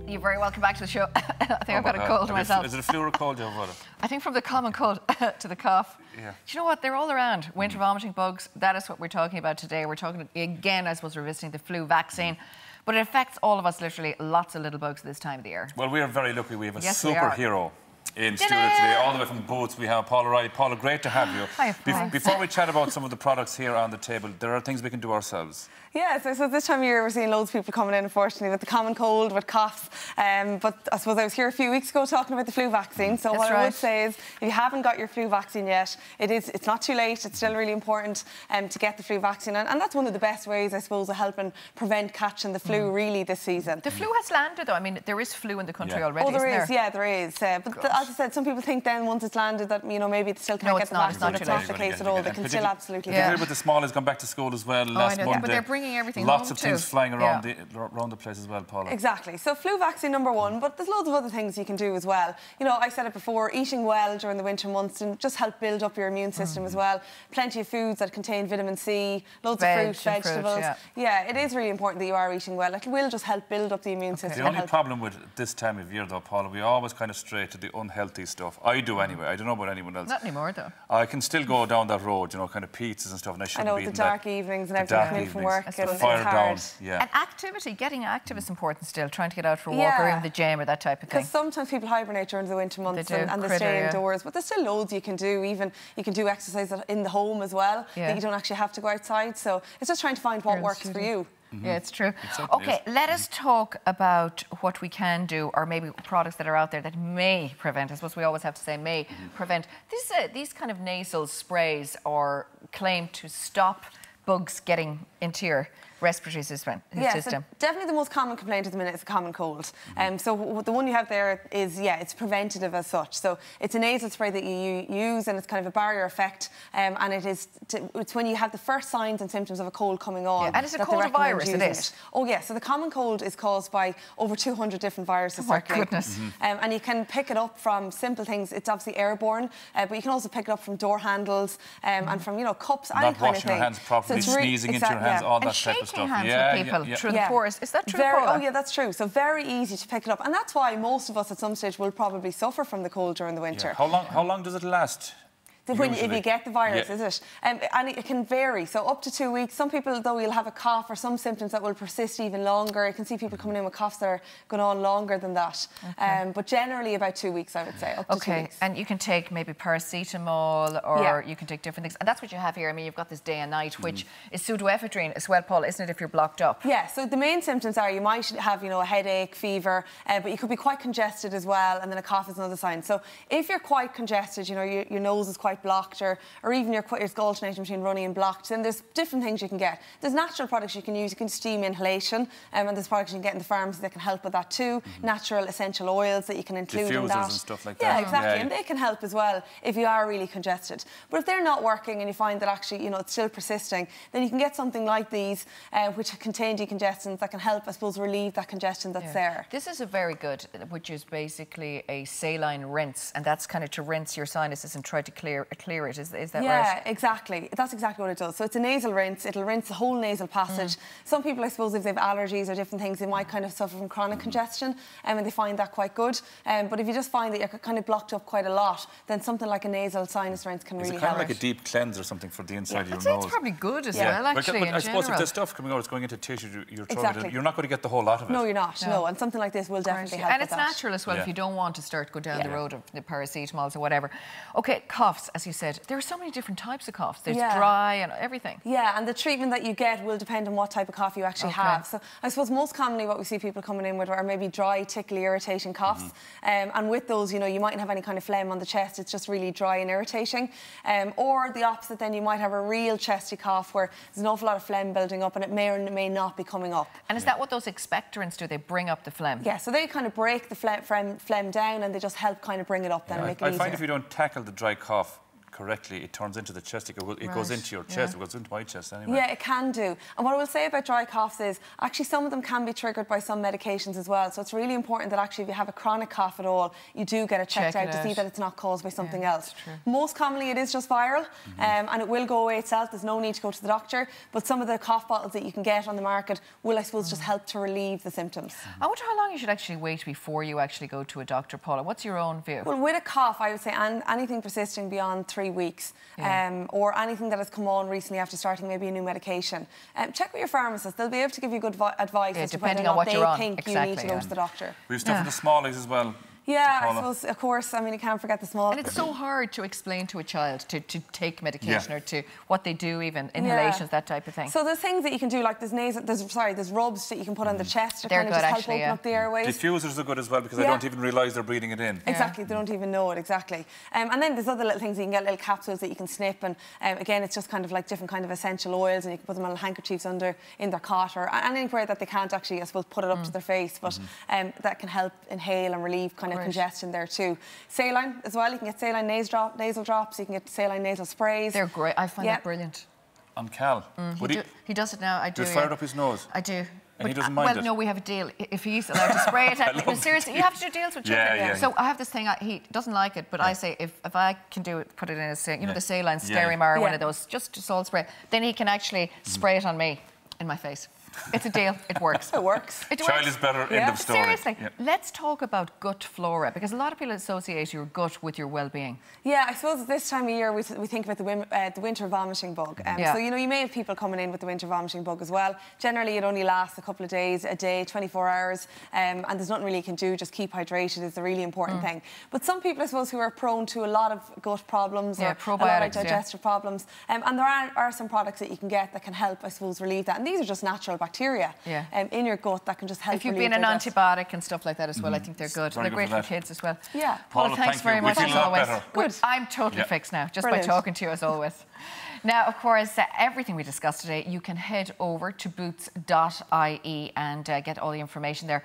You're very welcome back to the show. I think I've got a cold myself. Is it a flu or a cold, Joe? I think from the common cold to the cough. Yeah. Do you know what? They're all around. Winter vomiting bugs, that is what we're talking about today. We're talking, again, I suppose, revisiting the flu vaccine. But it affects all of us, literally, lots of little bugs this time of the year. Well, we are very lucky. We have a Yes, superhero in studio today, all the way from Boots. We have Paula O'Reilly. Paula, great to have you. Hi, Before we chat about some of the products here on the table, there are things we can do ourselves. Yeah, so this time of year we're seeing loads of people coming in, unfortunately, with the common cold, with coughs. But I suppose I was here a few weeks ago talking about the flu vaccine. So what I would say is, if you haven't got your flu vaccine yet, it's not too late. It's still really important to get the flu vaccine. And that's one of the best ways, I suppose, of helping prevent catching the flu really this season. The flu has landed, though. I mean, there is flu in the country already, Oh, there isn't is, yeah, there is. But as I said, some people think then once it's landed that, you know, maybe they still can't get the vaccine. But it's not the case at all. They can still absolutely get it. Particularly with the small has gone back to school as well last Monday. But they're bringing everything Lots home of things flying around the place as well, Paula. Exactly. So flu vaccine #1, but there's loads of other things you can do as well. You know, I said it before, eating well during the winter months and just help build up your immune system as well. Plenty of foods that contain vitamin C, loads of fruit, vegetables. Yeah, it is really important that you are eating well. It will just help build up the immune system. The only problem with this time of year, though, Paula, we always kind of stray to the unhealthy stuff. I do anyway. I don't know about anyone else. Not anymore, though. I can still go down that road, you know, kind of pizzas and stuff, and I shouldn't be the dark evenings and everything coming from work. The fire down, And activity, getting active is important still, trying to get out for a walk or in the gym or that type of thing. Because sometimes people hibernate during the winter months and they stay indoors, but there's still loads you can do. Even you can do exercise in the home as well, that you don't actually have to go outside. So it's just trying to find what works for you. Yeah, it's true. Okay, let us talk about what we can do, or maybe products that are out there that may prevent. I suppose we always have to say may prevent. These kind of nasal sprays are claimed to stop bugs getting into your respiratory system. So definitely the most common complaint at the minute is a common cold. So the one you have there is, it's preventative as such. So it's a nasal spray that you use, and it's kind of a barrier effect. And it's when you have the first signs and symptoms of a cold coming on. And it's a cold virus, it is. Oh, yeah. So the common cold is caused by over 200 different viruses circulating. My goodness. And you can pick it up from simple things. It's obviously airborne, but you can also pick it up from door handles and from, cups, any kind of thing. Not washing your hands properly, sneezing into your hands, all that type of stuff. Hands with people through the pores. Is that true, Paula? Oh, yeah, that's true. So very easy to pick it up. And that's why most of us at some stage will probably suffer from the cold during the winter. How long does it last? If you get the virus, is it? And it can vary. So up to 2 weeks. Some people, though, you'll have a cough or some symptoms that will persist even longer. I can see people coming in with coughs that are going on longer than that. But generally about 2 weeks, I would say, up to 2 weeks. And you can take maybe paracetamol, or you can take different things. And that's what you have here. I mean, you've got this day and night, which is pseudoephedrine as well, Paul, isn't it, if you're blocked up? Yeah, so the main symptoms are you might have, a headache, fever, but you could be quite congested as well, and then a cough is another sign. So if you're quite congested, your nose is quite blocked, or even your alternating between runny and blocked, then there's different things you can get. There's natural products you can use. You can steam inhalation, and there's products you can get in the pharmacy that can help with that too. Natural essential oils that you can include in that. Diffusers and stuff like that. Yeah, exactly. And they can help as well if you are really congested. But if they're not working and you find that actually, it's still persisting, then you can get something like these, which contain decongestants that can help, I suppose, relieve that congestion that's there. This is a very good, which is basically a saline rinse, and that's kind of to rinse your sinuses and try to clear it. Is that right? Yeah, exactly. That's exactly what it does. So it's a nasal rinse. It'll rinse the whole nasal passage. Some people, I suppose, if they have allergies or different things, they might kind of suffer from chronic congestion, and they find that quite good. But if you just find that you're kind of blocked up quite a lot, then something like a nasal sinus rinse can really help. Is it kind of like a deep cleanse or something for the inside of your nose? It's probably good as well, actually, but I suppose if there's stuff coming out, it's going into tissue, your throat, you're not going to get the whole lot of it. No, you're not. No, and something like this will definitely help. And it's natural as well if you don't want to go down the road of the paracetamols or whatever. Okay, coughs, as you said, there are so many different types of coughs. There's dry and everything. Yeah, and the treatment that you get will depend on what type of cough you actually have. So I suppose most commonly what we see people coming in with are maybe dry, tickly, irritating coughs. And with those, you mightn't have any kind of phlegm on the chest. It's just really dry and irritating. Or the opposite, then you might have a real chesty cough where there's an awful lot of phlegm building up and it may or may not be coming up. And is that what those expectorants do? They bring up the phlegm? Yeah, so they kind of break the phlegm down, and they just help kind of bring it up then and make it easier. I find if you don't tackle the dry cough correctly, it turns into the chest. It goes into your chest. It goes into my chest anyway. Yeah, it can do. And what I will say about dry coughs is actually some of them can be triggered by some medications as well. So it's really important that actually if you have a chronic cough at all, you do get it checked out to see that it's not caused by something else. Most commonly it is just viral and it will go away itself. There's no need to go to the doctor. But some of the cough bottles that you can get on the market will, I suppose, just help to relieve the symptoms. I wonder how long you should actually wait before you actually go to a doctor, Paula. What's your own view? Well, with a cough, I would say anything persisting beyond 3 weeks or anything that has come on recently after starting maybe a new medication. Check with your pharmacist. They'll be able to give you good advice as to whether or not they think you need to go to the doctor. We have stuff for the smallies as well. Yeah, I suppose, of course, I mean, you can't forget the small. And it's so hard to explain to a child to take medication or to what they do, even inhalations, that type of thing. So there's things that you can do, like there's rubs that you can put on the chest to kind of just help open up the airways. Diffusers are good as well because they don't even realise they're breathing it in. Exactly, they don't even know it, exactly. And then there's other little things, you can get little capsules that you can snip, and again, it's just kind of like different kind of essential oils, and you can put them on handkerchiefs in their cot or anywhere that they can't actually, I suppose, put it up to their face, but that can help inhale and relieve kind of congestion there too. Saline as well, you can get saline nasal drops, you can get saline nasal sprays. They're great, I find that brilliant. On Cal? He does it now, I do. Does fire up his nose? I do. And he doesn't mind it? Well, no, we have a deal. If he's allowed to spray it, seriously, you have to do deals with children. So I have this thing, he doesn't like it, but I say if I can do it, put it in a, the saline Sterimar or one of those, just salt spray, then he can actually spray it on me, in my face. It's a deal. It works. It works. Child is better, end of story. Seriously, let's talk about gut flora, because a lot of people associate your gut with your well-being. Yeah, I suppose this time of year we think about the winter vomiting bug. So, you know, you may have people coming in with the winter vomiting bug as well. Generally, it only lasts a couple of days, a day, 24 hours, and there's nothing really you can do. Just keep hydrated is the really important thing. But some people, I suppose, who are prone to a lot of gut problems or a lot of digestive problems, and there are some products that you can get that can help, I suppose, relieve that. And these are just natural bacteria in your gut that can just help. If you've been an antibiotic and stuff like that as well, I think they're good. They're great for kids as well. Yeah. Paula, thanks very much as always. Good. I'm totally fixed now, just by talking to you as always. Now, of course, everything we discussed today, you can head over to boots.ie and get all the information there.